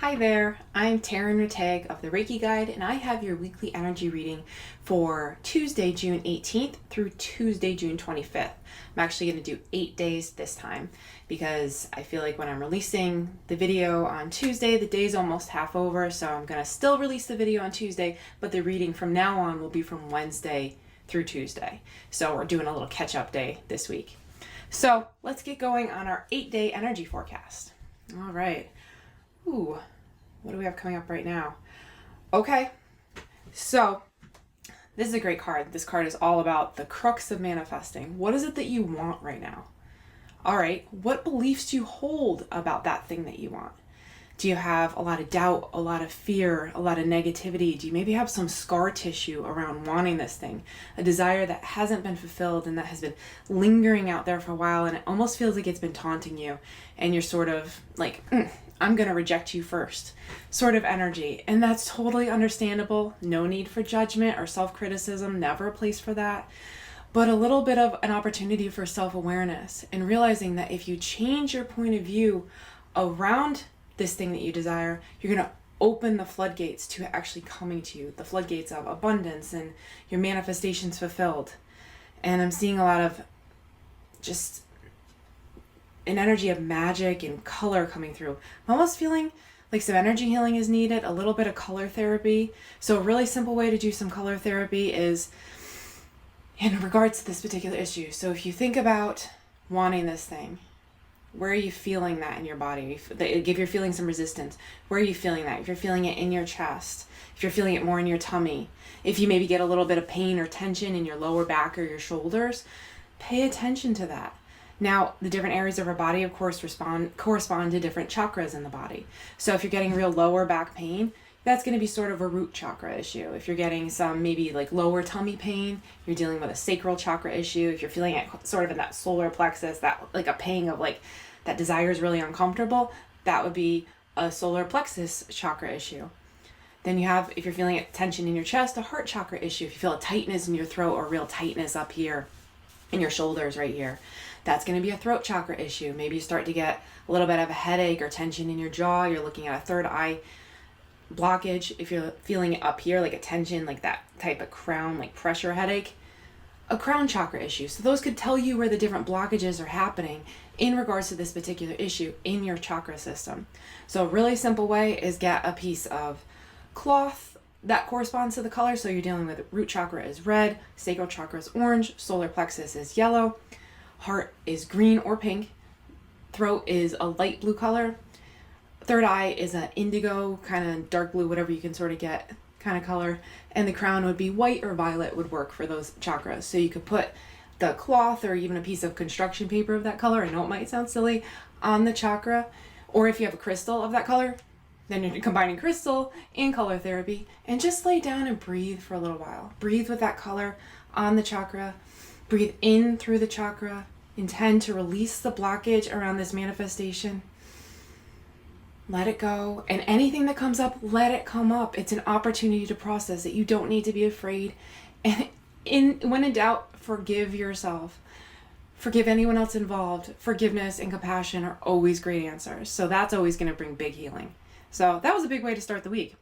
Hi there, I'm Taryn Rateg of the Reiki Guide, and I have your weekly energy reading for Tuesday, June 18th through Tuesday, June 25th. I'm actually going to do 8 days this time because I feel like when I'm releasing the video on Tuesday, the day's almost half over, so I'm going to still release the video on Tuesday, but the reading from now on will be from Wednesday through Tuesday. So we're doing a little catch-up day this week. So let's get going on our 8-day energy forecast. All right. Ooh, what do we have coming up right now? Okay, so this is a great card. This card is all about the crux of manifesting. What is it that you want right now? All right, what beliefs do you hold about that thing that you want? Do you have a lot of doubt, a lot of fear, a lot of negativity? Do you maybe have some scar tissue around wanting this thing? A desire that hasn't been fulfilled and that has been lingering out there for a while, and it almost feels like it's been taunting you, and you're sort of like, I'm going to reject you first sort of energy. And that's totally understandable. No need for judgment or self-criticism, never a place for that. But a little bit of an opportunity for self-awareness and realizing that if you change your point of view around this thing that you desire, you're going to open the floodgates to it actually coming to you, the floodgates of abundance and your manifestations fulfilled. And I'm seeing a lot of just an energy of magic and color coming through. I'm almost feeling like some energy healing is needed, a little bit of color therapy. So a really simple way to do some color therapy is in regards to this particular issue. So if you think about wanting this thing, where are you feeling that in your body? If you're feeling some resistance, where are you feeling that? If you're feeling it in your chest, if you're feeling it more in your tummy, if you maybe get a little bit of pain or tension in your lower back or your shoulders, pay attention to that. Now, the different areas of our body, of course, correspond to different chakras in the body. So if you're getting real lower back pain, that's going to be sort of a root chakra issue. If you're getting some maybe like lower tummy pain, you're dealing with a sacral chakra issue. If you're feeling it sort of in that solar plexus, that like a pang of like that desire is really uncomfortable, that would be a solar plexus chakra issue. Then you have, if you're feeling it, tension in your chest, a heart chakra issue. If you feel a tightness in your throat or real tightness up here in your shoulders right here, that's going to be a throat chakra issue. Maybe you start to get a little bit of a headache or tension in your jaw. You're looking at a third eye blockage. If you're feeling it up here, like a tension, like that type of crown, like pressure headache, a crown chakra issue. So those could tell you where the different blockages are happening in regards to this particular issue in your chakra system. So a really simple way is get a piece of cloth that corresponds to the color. So you're dealing with root chakra is red, sacral chakra is orange, solar plexus is yellow, heart is green or pink, throat is a light blue color, third eye is an indigo, kind of dark blue, whatever you can sort of get kind of color, and the crown would be white or violet would work for those chakras. So you could put the cloth or even a piece of construction paper of that color, I know it might sound silly, on the chakra, or if you have a crystal of that color, then you're combining crystal and color therapy, and just lay down and breathe for a little while. Breathe with that color on the chakra, breathe in through the chakra, intend to release the blockage around this manifestation. Let it go, and anything that comes up, let it come up. It's an opportunity to process it. You don't need to be afraid. And when in doubt, forgive yourself. Forgive anyone else involved. Forgiveness and compassion are always great answers. So that's always going to bring big healing. So that was a big way to start the week.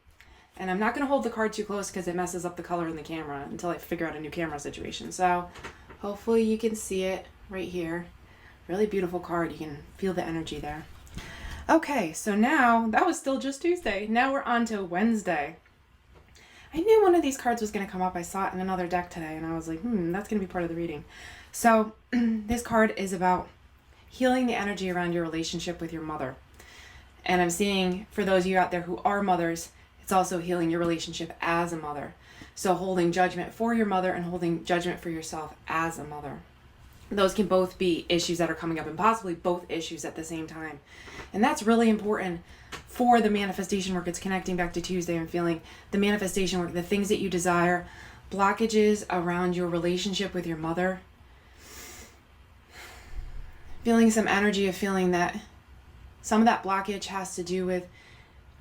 And I'm not going to hold the card too close because it messes up the color in the camera until I figure out a new camera situation. So hopefully you can see it right here. Really beautiful card. You can feel the energy there. Okay, so now, that was still just Tuesday. Now we're on to Wednesday. I knew one of these cards was going to come up. I saw it in another deck today, and I was like, that's going to be part of the reading. So this card is about healing the energy around your relationship with your mother. And I'm seeing, for those of you out there who are mothers, it's also healing your relationship as a mother. So holding judgment for your mother and holding judgment for yourself as a mother. Those can both be issues that are coming up, and possibly both issues at the same time. And that's really important for the manifestation work. It's connecting back to Tuesday and feeling the manifestation work, the things that you desire, blockages around your relationship with your mother. Feeling some energy of feeling that some of that blockage has to do with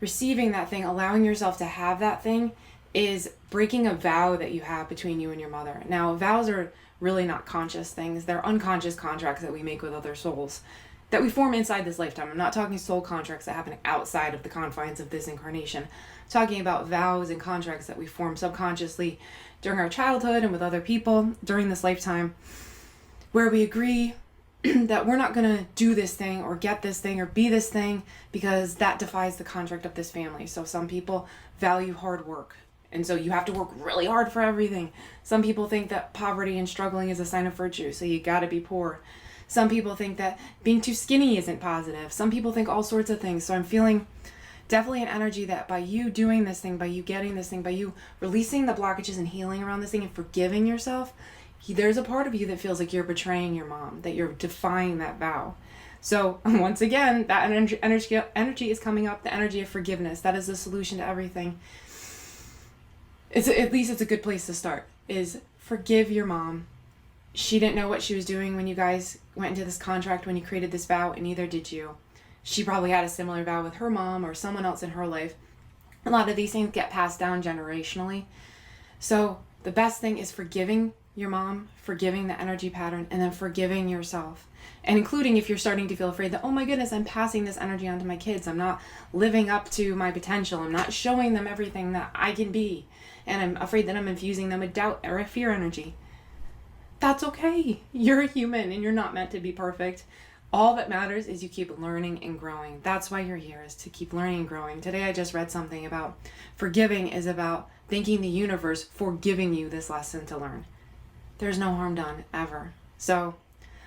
receiving that thing, allowing yourself to have that thing, is breaking a vow that you have between you and your mother. Now, vows are really not conscious things. They're unconscious contracts that we make with other souls. that we form inside this lifetime. I'm not talking soul contracts that happen outside of the confines of this incarnation. I'm talking about vows and contracts that we form subconsciously during our childhood and with other people during this lifetime, where we agree that we're not going to do this thing or get this thing or be this thing because that defies the contract of this family. So some people value hard work, and so you have to work really hard for everything. Some people think that poverty and struggling is a sign of virtue, so you got to be poor. Some people think that being too skinny isn't positive. Some people think all sorts of things. So I'm feeling definitely an energy that by you doing this thing, by you getting this thing, by you releasing the blockages and healing around this thing and forgiving yourself, there's a part of you that feels like you're betraying your mom, that you're defying that vow. So once again, that energy is coming up, the energy of forgiveness. That is the solution to everything. At least it's a good place to start, is forgive your mom. She didn't know what she was doing when you guys went into this contract, when you created this vow, and neither did you. She probably had a similar vow with her mom or someone else in her life. A lot of these things get passed down generationally. So the best thing is forgiving your mom, forgiving the energy pattern, and then forgiving yourself. And including if you're starting to feel afraid that, oh my goodness, I'm passing this energy on to my kids. I'm not living up to my potential. I'm not showing them everything that I can be. And I'm afraid that I'm infusing them with doubt or a fear energy. That's okay. You're a human and you're not meant to be perfect. All that matters is you keep learning and growing. That's why you're here, is to keep learning and growing. Today I just read something about forgiving is about thanking the universe for giving you this lesson to learn. There's no harm done, ever. So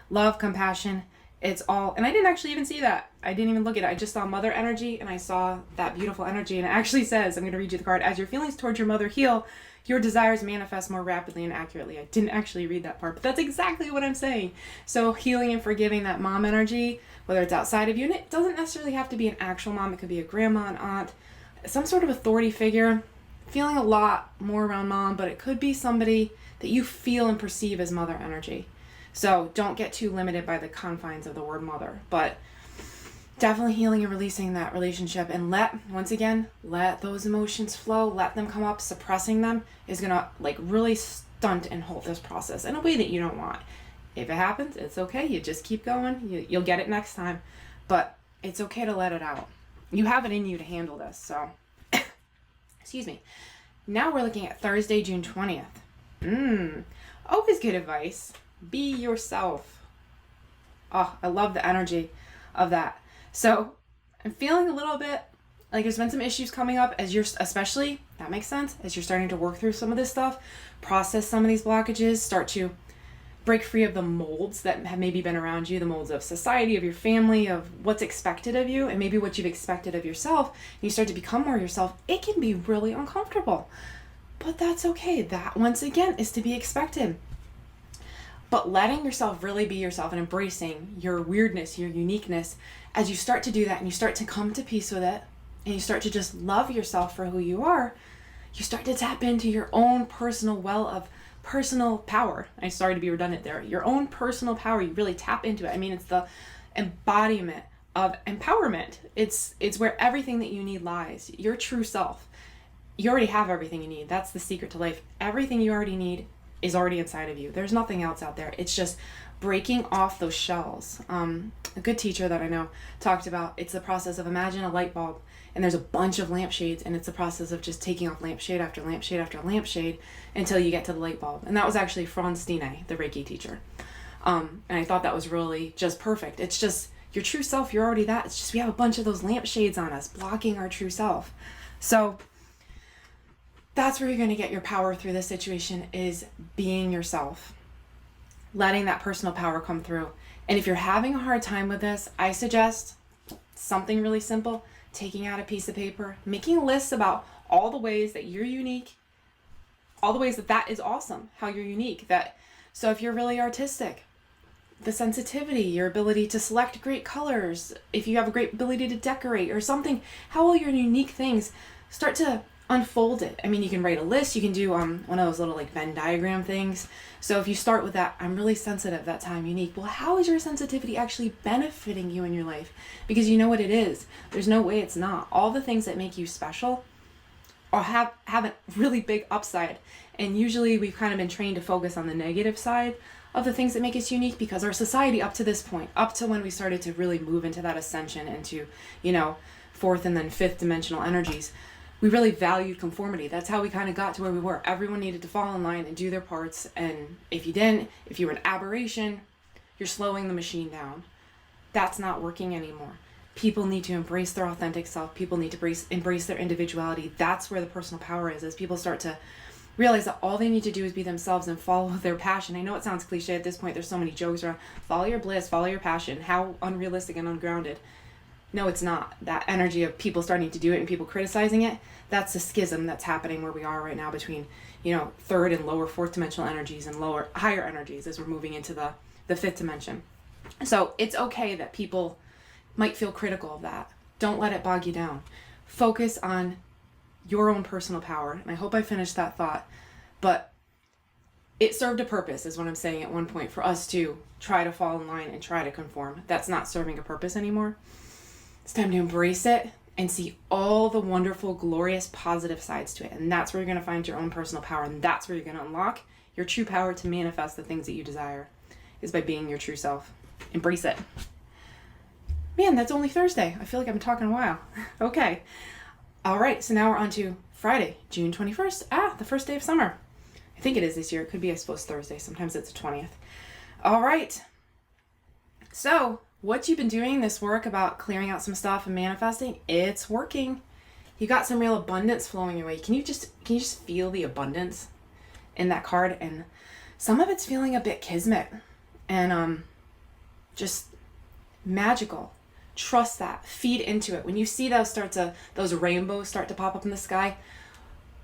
love, compassion, it's all, and I didn't actually even see that. I didn't even look at it. I just saw mother energy and I saw that beautiful energy. And it actually says, I'm going to read you the card, as your feelings towards your mother heal, your desires manifest more rapidly and accurately. I didn't actually read that part, but that's exactly what I'm saying. So healing and forgiving that mom energy, whether it's outside of you, and it doesn't necessarily have to be an actual mom. It could be a grandma, an aunt, some sort of authority figure. Feeling a lot more around mom, but it could be somebody that you feel and perceive as mother energy. So don't get too limited by the confines of the word mother, but definitely healing and releasing that relationship, and let those emotions flow, let them come up. Suppressing them is gonna really stunt and halt this process in a way that you don't want. If it happens, it's okay. You just keep going. You'll get it next time, but it's okay to let it out. You have it in you to handle this. So, excuse me. Now we're looking at Thursday, June 20th. Always good advice. Be yourself. Oh, I love the energy of that. So I'm feeling a little bit like there's been some issues coming up as you're, especially, that makes sense, as you're starting to work through some of this stuff, process some of these blockages, start to break free of the molds that have maybe been around you, the molds of society, of your family, of what's expected of you, and maybe what you've expected of yourself, and you start to become more yourself. It can be really uncomfortable, but that's okay. That, once again, is to be expected. But letting yourself really be yourself and embracing your weirdness, your uniqueness, as you start to do that and you start to come to peace with it, and you start to just love yourself for who you are, you start to tap into your own personal well of personal power. I'm sorry to be redundant there. Your own personal power, you really tap into it. I mean, it's the embodiment of empowerment. It's where everything that you need lies. Your true self. You already have everything you need. That's the secret to life. Everything you already need is already inside of you. There's nothing else out there. It's just breaking off those shells. A good teacher that I know talked about, it's the process of, imagine a light bulb and there's a bunch of lampshades, and it's the process of just taking off lampshade after lampshade after lampshade until you get to the light bulb. And that was actually Franz Stine, the Reiki teacher. And I thought that was really just perfect. It's just your true self. You're already that. It's just we have a bunch of those lampshades on us blocking our true self. So that's where you're going to get your power through this situation, is being yourself, letting that personal power come through. And if you're having a hard time with this, I suggest something really simple, taking out a piece of paper, making a list about all the ways that you're unique, all the ways that that is awesome, how you're unique. So if you're really artistic, the sensitivity, your ability to select great colors, if you have a great ability to decorate or something, how all your unique things start to unfold it. I mean, you can write a list, you can do one of those little Venn diagram things. So if you start with that, I'm really sensitive, that's how I'm unique. Well, how is your sensitivity actually benefiting you in your life? Because you know what it is. There's no way it's not. All the things that make you special or have a really big upside. And usually we've kind of been trained to focus on the negative side of the things that make us unique, because our society up to this point, up to when we started to really move into that ascension into, fourth and then fifth dimensional energies, we really valued conformity. That's how we kind of got to where we were. Everyone needed to fall in line and do their parts. And if you didn't, if you were an aberration, you're slowing the machine down. That's not working anymore. People need to embrace their authentic self. People need to embrace their individuality. That's where the personal power is, as people start to realize that all they need to do is be themselves and follow their passion. I know it sounds cliche at this point. There's so many jokes around, follow your bliss, follow your passion. How unrealistic and ungrounded. No, it's not. That energy of people starting to do it and people criticizing it, that's the schism that's happening where we are right now between, third and lower fourth dimensional energies and higher energies as we're moving into the fifth dimension. So it's okay that people might feel critical of that. Don't let it bog you down. Focus on your own personal power. And I hope I finished that thought, but it served a purpose, is what I'm saying at one point, for us to try to fall in line and try to conform. That's not serving a purpose anymore. It's time to embrace it and see all the wonderful, glorious, positive sides to it. And that's where you're going to find your own personal power. And that's where you're going to unlock your true power to manifest the things that you desire, is by being your true self. Embrace it. Man, that's only Thursday. I feel like I've been talking a while. Okay. All right. So now we're on to Friday, June 21st. The first day of summer. I think it is this year. It could be, I suppose, Thursday. Sometimes it's the 20th. All right. So what you've been doing, this work about clearing out some stuff and manifesting, it's working. You got some real abundance flowing your way. Can you just feel the abundance in that card? And some of it's feeling a bit kismet and just magical. Trust that. Feed into it. When you see those rainbows start to pop up in the sky,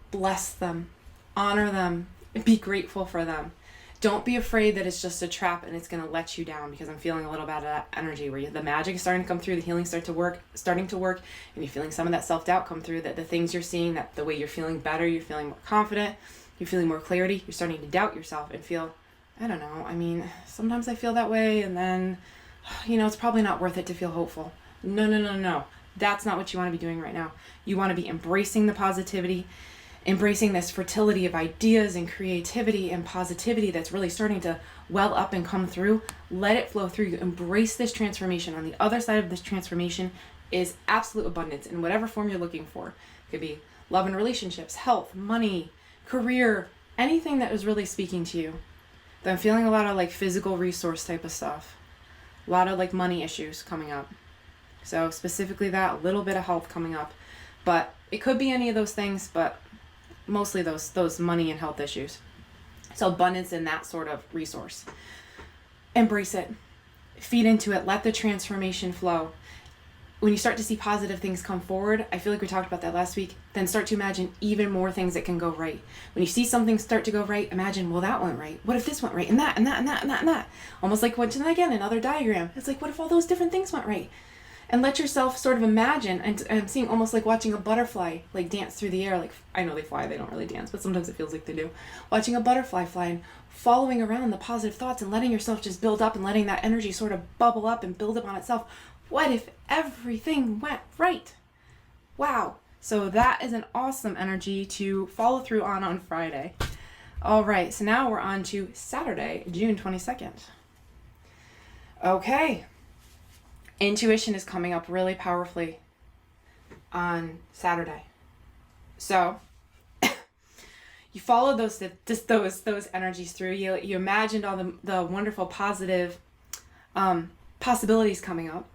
bless them, honor them, and be grateful for them. Don't be afraid that it's just a trap and it's going to let you down, because I'm feeling a little bit of that energy where the magic is starting to come through, the healing starting to work, and you're feeling some of that self-doubt come through, that the things you're seeing, that the way you're feeling better, you're feeling more confident, you're feeling more clarity, you're starting to doubt yourself and feel, I don't know, sometimes I feel that way, and then, it's probably not worth it to feel hopeful. No. That's not what you want to be doing right now. You want to be embracing the positivity, embracing this fertility of ideas and creativity and positivity that's really starting to well up and come through. Let it flow through you. Embrace this transformation. On the other side of this transformation is absolute abundance in whatever form you're looking for. It could be love and relationships, health, money, career, anything that is really speaking to you. But I'm feeling a lot of physical resource type of stuff. A lot of money issues coming up. So specifically that, a little bit of health coming up. But it could be any of those things, but mostly those money and health issues. So abundance in that sort of resource. Embrace it. Feed into it. Let the transformation flow. When you start to see positive things come forward, I feel like we talked about that last week, then start to imagine even more things that can go right. When you see something start to go right, imagine, well, that went right. What if this went right? And that, and that, and that, and that, and that. Almost like another diagram. It's like, what if all those different things went right? And let yourself sort of imagine, and I'm seeing almost like watching a butterfly dance through the air. I know they fly, they don't really dance, but sometimes it feels like they do. Watching a butterfly fly and following around the positive thoughts and letting yourself just build up and letting that energy sort of bubble up and build up on itself. What if everything went right? Wow. So that is an awesome energy to follow through on Friday. All right, so now we're on to Saturday, June 22nd. Okay. Intuition is coming up really powerfully on Saturday. So you follow those energies through. You imagined all the wonderful positive possibilities coming up.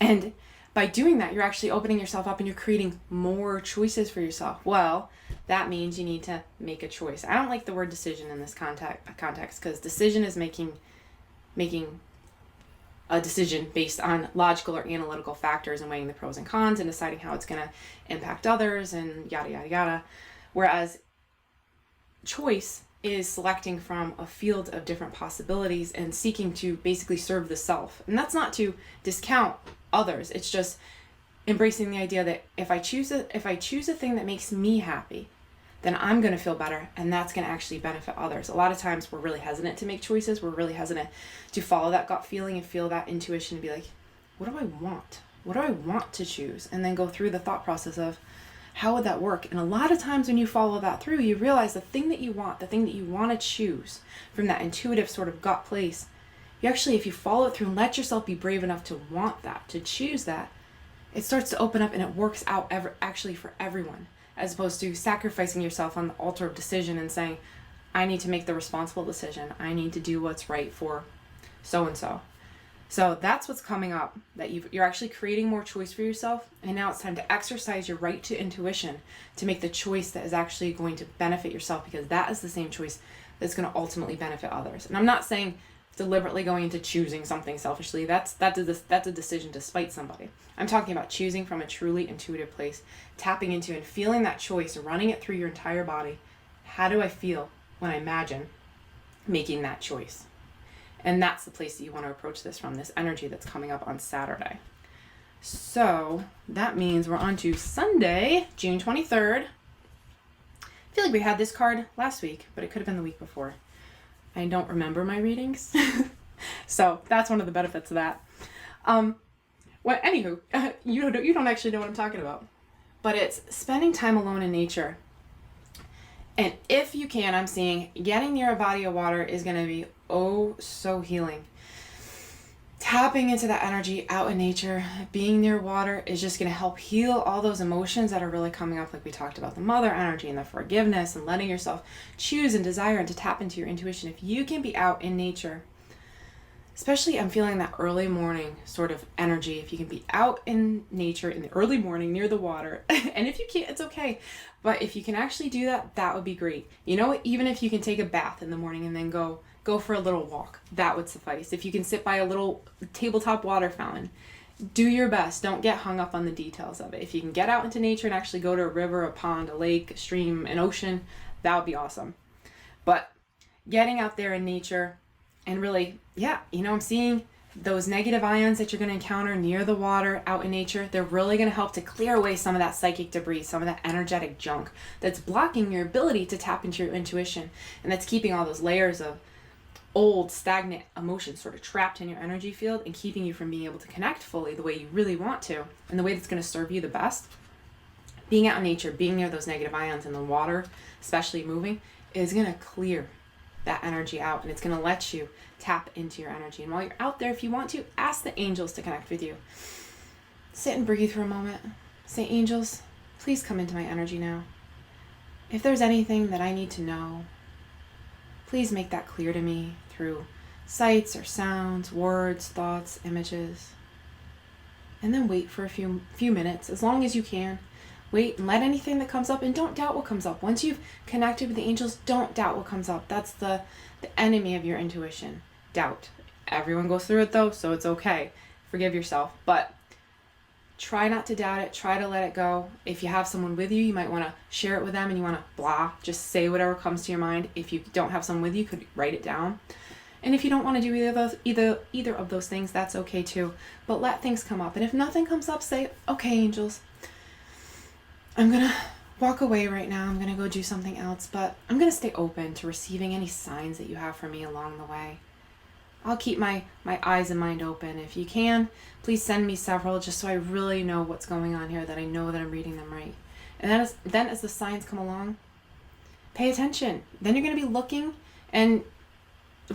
And by doing that, you're actually opening yourself up and you're creating more choices for yourself. Well, that means you need to make a choice. I don't like the word decision in this context, because decision is making a decision based on logical or analytical factors and weighing the pros and cons and deciding how it's going to impact others and yada, yada, yada. Whereas choice is selecting from a field of different possibilities and seeking to basically serve the self. And that's not to discount others. It's just embracing the idea that if I choose a thing that makes me happy, then I'm going to feel better, and that's going to actually benefit others. A lot of times we're really hesitant to make choices. We're really hesitant to follow that gut feeling and feel that intuition and be like, what do I want? What do I want to choose? And then go through the thought process of, How would that work? And a lot of times when you follow that through, you realize the thing that you want to choose from that intuitive sort of gut place, you actually, if you follow it through and let yourself be brave enough to want that, to choose that, it starts to open up and it works out actually for everyone, as opposed to sacrificing yourself on the altar of decision and saying, I need to make the responsible decision. I need to do what's right for so-and-so. So that's what's coming up, that you're actually creating more choice for yourself. And now it's time to exercise your right to intuition, to make the choice that is actually going to benefit yourself, because that is the same choice that's going to ultimately benefit others. And I'm not saying deliberately going into choosing something selfishly. That's a decision to spite somebody. I'm talking about choosing from a truly intuitive place, tapping into and feeling that choice, running it through your entire body. How do I feel when I imagine making that choice? And that's the place that you want to approach this from, this energy that's coming up on Saturday. So that means we're on to Sunday, June 23rd. I feel like we had this card last week, but it could have been the week before. I don't remember my readings. So that's one of the benefits of that. Anywho, you don't actually know what I'm talking about. But it's spending time alone in nature. And if you can, I'm seeing getting near a body of water is going to be so healing. Tapping into that energy out in nature, being near water is just going to help heal all those emotions that are really coming up, like we talked about, the mother energy and the forgiveness and letting yourself choose and desire and to tap into your intuition. If you can be out in nature, especially I'm feeling that early morning sort of energy, if you can be out in nature in the early morning near the water, and if you can't, it's okay. But if you can actually do that, that would be great. You know, even if you can take a bath in the morning and then go for a little walk, that would suffice. If you can sit by a little tabletop water fountain, do your best. Don't get hung up on the details of it. If you can get out into nature and actually go to a river, a pond, a lake, a stream, an ocean, that would be awesome. But getting out there in nature and really, I'm seeing those negative ions that you're going to encounter near the water, out in nature, they're really going to help to clear away some of that psychic debris, some of that energetic junk that's blocking your ability to tap into your intuition, and that's keeping all those layers of old, stagnant emotions sort of trapped in your energy field and keeping you from being able to connect fully the way you really want to and the way that's going to serve you the best. Being out in nature, being near those negative ions in the water, especially moving, is going to clear that energy out, and it's going to let you tap into your energy. And while you're out there, if you want to, ask the angels to connect with you. Sit and breathe for a moment. Say, angels, please come into my energy now. If there's anything that I need to know, please make that clear to me through sights or sounds, words, thoughts, images. And then wait for a few minutes, as long as you can. Wait and let anything that comes up, and don't doubt what comes up. Once you've connected with the angels, don't doubt what comes up. That's the enemy of your intuition, doubt. Everyone goes through it though, so it's okay. Forgive yourself, but try not to doubt it. Try to let it go. If you have someone with you, you might want to share it with them, and you want to just say whatever comes to your mind. If you don't have someone with you, you could write it down. And if you don't want to do either of those things, that's okay too. But let things come up. And if nothing comes up, say, okay, angels, I'm going to walk away right now. I'm going to go do something else, but I'm going to stay open to receiving any signs that you have for me along the way. I'll keep my eyes and mind open. If you can, please send me several, just so I really know what's going on here, that I know that I'm reading them right. And then as the signs come along, pay attention. Then you're going to be looking, and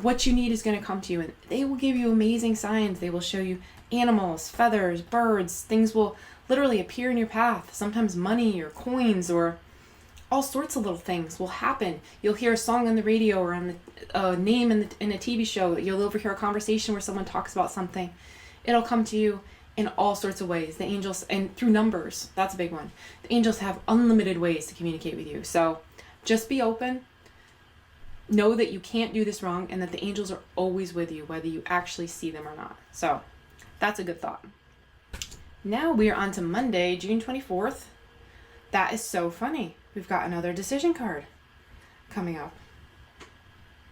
what you need is going to come to you, and they will give you amazing signs. They will show you animals, feathers, birds. Things will literally appear in your path. Sometimes money or coins or all sorts of little things will happen. You'll hear a song on the radio or on a name in a TV show. You'll overhear a conversation where someone talks about something. It'll come to you in all sorts of ways. The angels, and through numbers, that's a big one. The angels have unlimited ways to communicate with you. So just be open. Know that you can't do this wrong, and that the angels are always with you, whether you actually see them or not. So that's a good thought. Now we are on to Monday, June 24th. That is so funny. We've got another decision card coming up.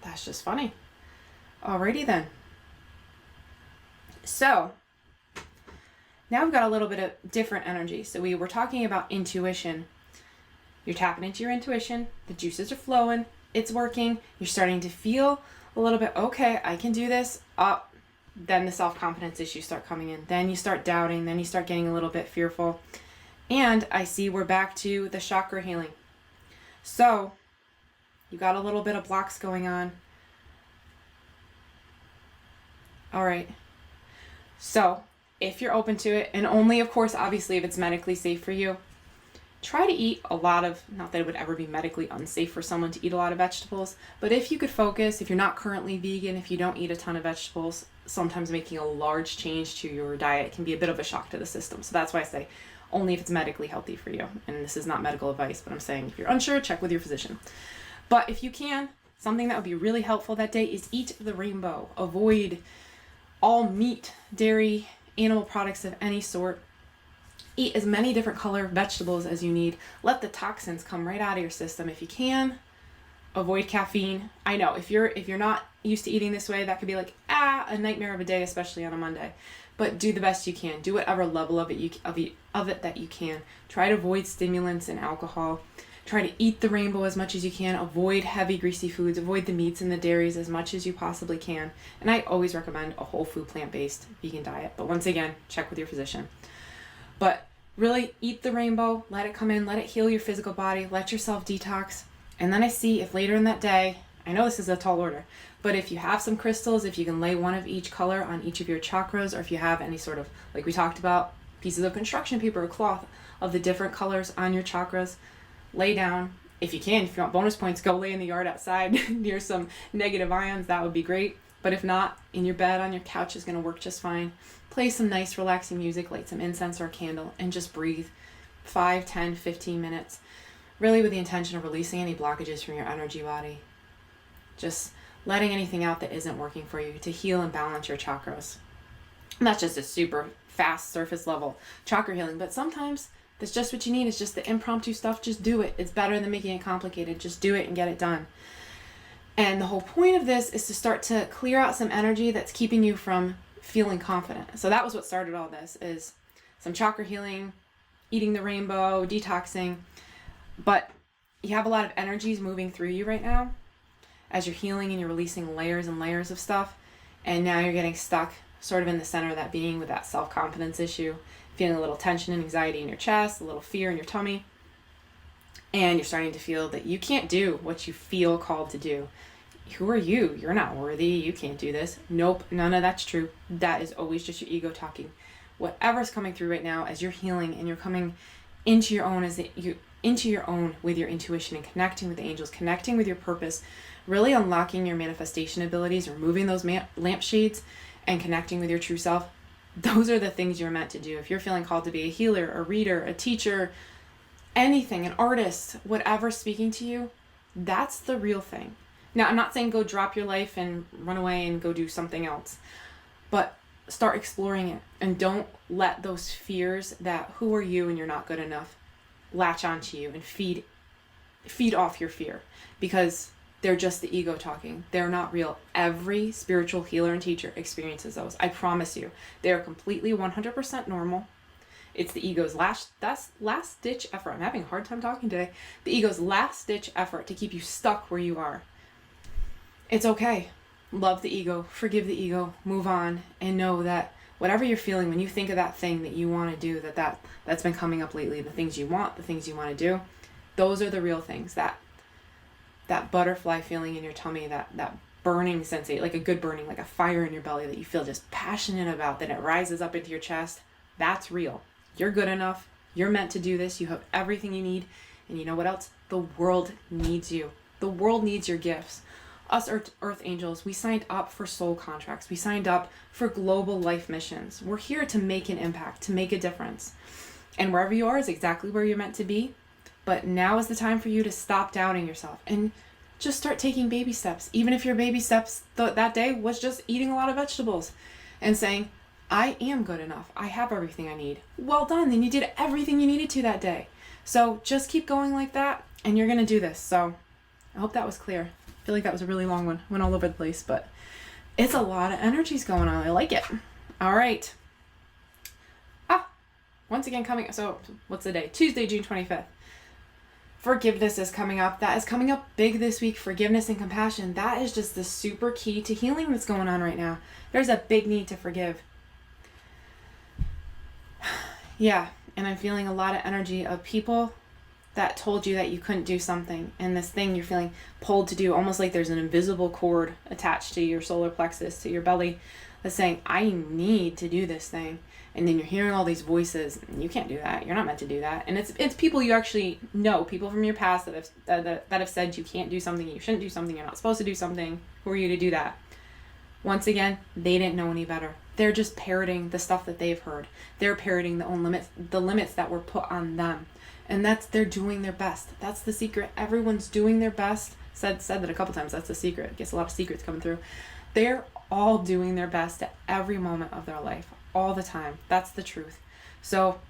That's just funny. Alrighty then. So now we've got a little bit of different energy. So we were talking about intuition. You're tapping into your intuition. The juices are flowing. It's working. You're starting to feel a little bit, okay, I can do this. Then the self-confidence issues start coming in. Then you start doubting. Then you start getting a little bit fearful. And I see we're back to the chakra healing. So you got a little bit of blocks going on. All right. So if you're open to it, and only, of course, obviously, if it's medically safe for you, try to eat a lot of, not that it would ever be medically unsafe for someone to eat a lot of vegetables, but if you could focus, if you're not currently vegan, if you don't eat a ton of vegetables, sometimes making a large change to your diet can be a bit of a shock to the system. So that's why I say only if it's medically healthy for you. And this is not medical advice, but I'm saying if you're unsure, check with your physician. But if you can, something that would be really helpful that day is eat the rainbow. Avoid all meat, dairy, animal products of any sort. Eat as many different color vegetables as you need. Let the toxins come right out of your system if you can. Avoid caffeine. I know if you're not used to eating this way, that could be like a nightmare of a day, especially on a Monday. But do the best you can. Do whatever level of it that you can. Try to avoid stimulants and alcohol. Try to eat the rainbow as much as you can. Avoid heavy greasy foods. Avoid the meats and the dairies as much as you possibly can. And I always recommend a whole food plant-based vegan diet. But once again, check with your physician. But really eat the rainbow, let it come in, let it heal your physical body, let yourself detox. And then I see if later in that day, I know this is a tall order, but if you have some crystals, if you can lay one of each color on each of your chakras, or if you have any sort of, like we talked about, pieces of construction paper or cloth of the different colors on your chakras, lay down. If you can, if you want bonus points, go lay in the yard outside near some negative ions, that would be great. But if not, in your bed, on your couch is going to work just fine. Play some nice relaxing music, light some incense or a candle, and just breathe 5, 10, 15 minutes. Really with the intention of releasing any blockages from your energy body. Just letting anything out that isn't working for you to heal and balance your chakras. And that's just a super fast surface level chakra healing, but sometimes that's just what you need. Is just the impromptu stuff. Just do it. It's better than making it complicated. Just do it and get it done. And the whole point of this is to start to clear out some energy that's keeping you from feeling confident. So that was what started all this, is some chakra healing, eating the rainbow, detoxing. But you have a lot of energies moving through you right now as you're healing and you're releasing layers and layers of stuff. And now you're getting stuck sort of in the center of that being with that self-confidence issue, feeling a little tension and anxiety in your chest, a little fear in your tummy. And you're starting to feel that you can't do what you feel called to do. Who are you? You're not worthy. You can't do this. Nope, none of that's true. That is always just your ego talking. Whatever's coming through right now as you're healing and you're coming into your own with your intuition and connecting with the angels, connecting with your purpose, really unlocking your manifestation abilities, removing those lampshades and connecting with your true self. Those are the things you're meant to do. If you're feeling called to be a healer, a reader, a teacher, anything, an artist, whatever's speaking to you, that's the real thing. Now, I'm not saying go drop your life and run away and go do something else, but start exploring it, and don't let those fears that who are you and you're not good enough latch onto you and feed off your fear, because they're just the ego talking. They're not real. Every spiritual healer and teacher experiences those. I promise you. They're completely 100% normal. It's the ego's last ditch effort. I'm having a hard time talking today. The ego's last ditch effort to keep you stuck where you are. It's okay. Love the ego, forgive the ego, move on, and know that whatever you're feeling when you think of that thing that you want to do, that's been coming up lately, the things you want, the things you want to do, those are the real things. That butterfly feeling in your tummy, that burning sensation, like a good burning, like a fire in your belly that you feel just passionate about, that it rises up into your chest, that's real. You're good enough. You're meant to do this. You have everything you need. And you know what else? The world needs you. The world needs your gifts. Us Earth Angels, we signed up for soul contracts. We signed up for global life missions. We're here to make an impact, to make a difference. And wherever you are is exactly where you're meant to be. But now is the time for you to stop doubting yourself and just start taking baby steps. Even if your baby steps that day was just eating a lot of vegetables and saying, I am good enough. I have everything I need. Well done. Then you did everything you needed to that day. So just keep going like that and you're going to do this. So I hope that was clear. I feel like that was a really long one. Went all over the place, but it's a lot of energies going on. I like it. All right. Once again coming. So what's the day? Tuesday, June 25th. Forgiveness is coming up. That is coming up big this week. Forgiveness and compassion. That is just the super key to healing that's going on right now. There's a big need to forgive. Yeah, And I'm feeling a lot of energy of people that told you that you couldn't do something, and this thing you're feeling pulled to do, almost like there's an invisible cord attached to your solar plexus, to your belly, that's saying, I need to do this thing. And then you're hearing all these voices, you can't do that, you're not meant to do that. And it's people you actually know, people from your past that have said you can't do something, you shouldn't do something, you're not supposed to do something. Who are you to do that? Once again, they didn't know any better. They're just parroting the stuff that they've heard. They're parroting the limits that were put on them. And they're doing their best. That's the secret. Everyone's doing their best. Said that a couple times. That's the secret. I guess a lot of secrets coming through. They're all doing their best at every moment of their life, all the time. That's the truth. So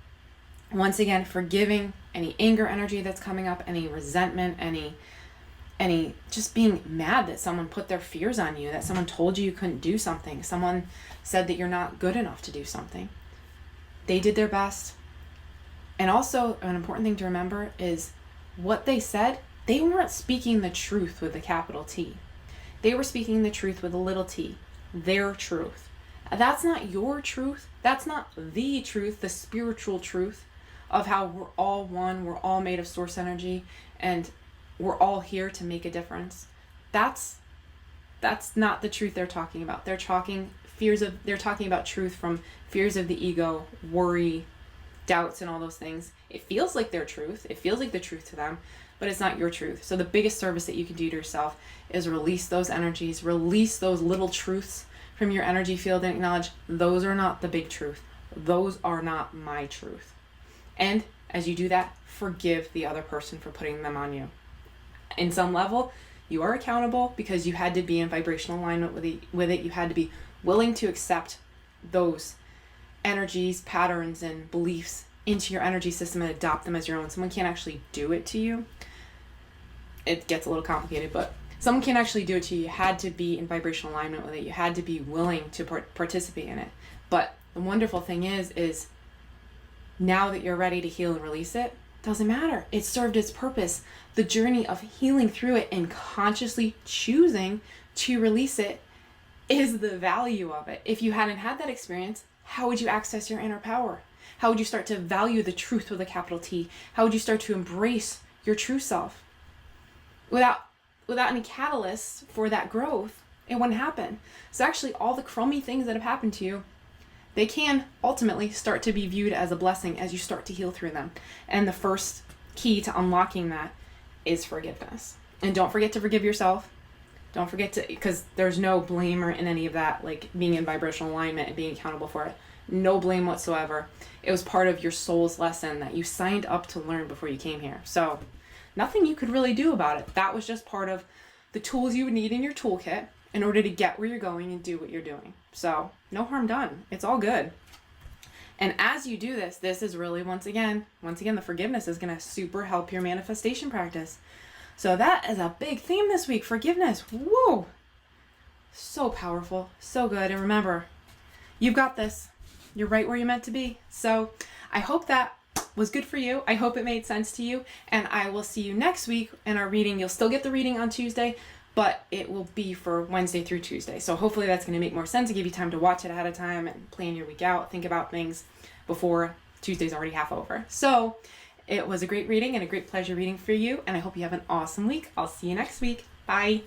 once again, forgiving any anger energy that's coming up, any resentment, any just being mad that someone put their fears on you, that someone told you couldn't do something, someone said that you're not good enough to do something. They did their best. And also, an important thing to remember is what they said, they weren't speaking the truth with a capital T. They were speaking the truth with a little t, their truth. That's not your truth. That's not the truth, the spiritual truth of how we're all one, we're all made of source energy, and we're all here to make a difference. That's not the truth they're talking about. They're talking about truth from fears of the ego, worry, doubts, and all those things. It feels like their truth. It feels like the truth to them, but it's not your truth. So the biggest service that you can do to yourself is release those energies, release those little truths from your energy field, and acknowledge those are not the big truth. Those are not my truth. And as you do that, forgive the other person for putting them on you. In some level, you are accountable because you had to be in vibrational alignment with it. You had to be willing to accept those energies, patterns, and beliefs into your energy system and adopt them as your own. Someone can't actually do it to you. It gets a little complicated, but someone can't actually do it to you. You had to be in vibrational alignment with it. You had to be willing to participate in it. But the wonderful thing is now that you're ready to heal and release it, doesn't matter. It served its purpose. The journey of healing through it and consciously choosing to release it is the value of it. If you hadn't had that experience, how would you access your inner power? How would you start to value the truth with a capital T? How would you start to embrace your true self? Without any catalysts for that growth, it wouldn't happen. So actually, all the crummy things that have happened to you, they can ultimately start to be viewed as a blessing as you start to heal through them. And the first key to unlocking that is forgiveness. And don't forget to forgive yourself. Don't forget to, because there's no blame or in any of that, like being in vibrational alignment and being accountable for it. No blame whatsoever. It was part of your soul's lesson that you signed up to learn before you came here. So nothing you could really do about it. That was just part of the tools you would need in your toolkit in order to get where you're going and do what you're doing. So no harm done. It's all good. And as you do this is really, once again, the forgiveness is going to super help your manifestation practice. So that is a big theme this week, forgiveness. Woo! So powerful, so good. And remember, you've got this. You're right where you're meant to be. So I hope that was good for you. I hope it made sense to you. And I will see you next week in our reading. You'll still get the reading on Tuesday, but it will be for Wednesday through Tuesday. So hopefully that's going to make more sense and give you time to watch it ahead of time and plan your week out, think about things before Tuesday's already half over. So it was a great reading and a great pleasure reading for you. And I hope you have an awesome week. I'll see you next week. Bye.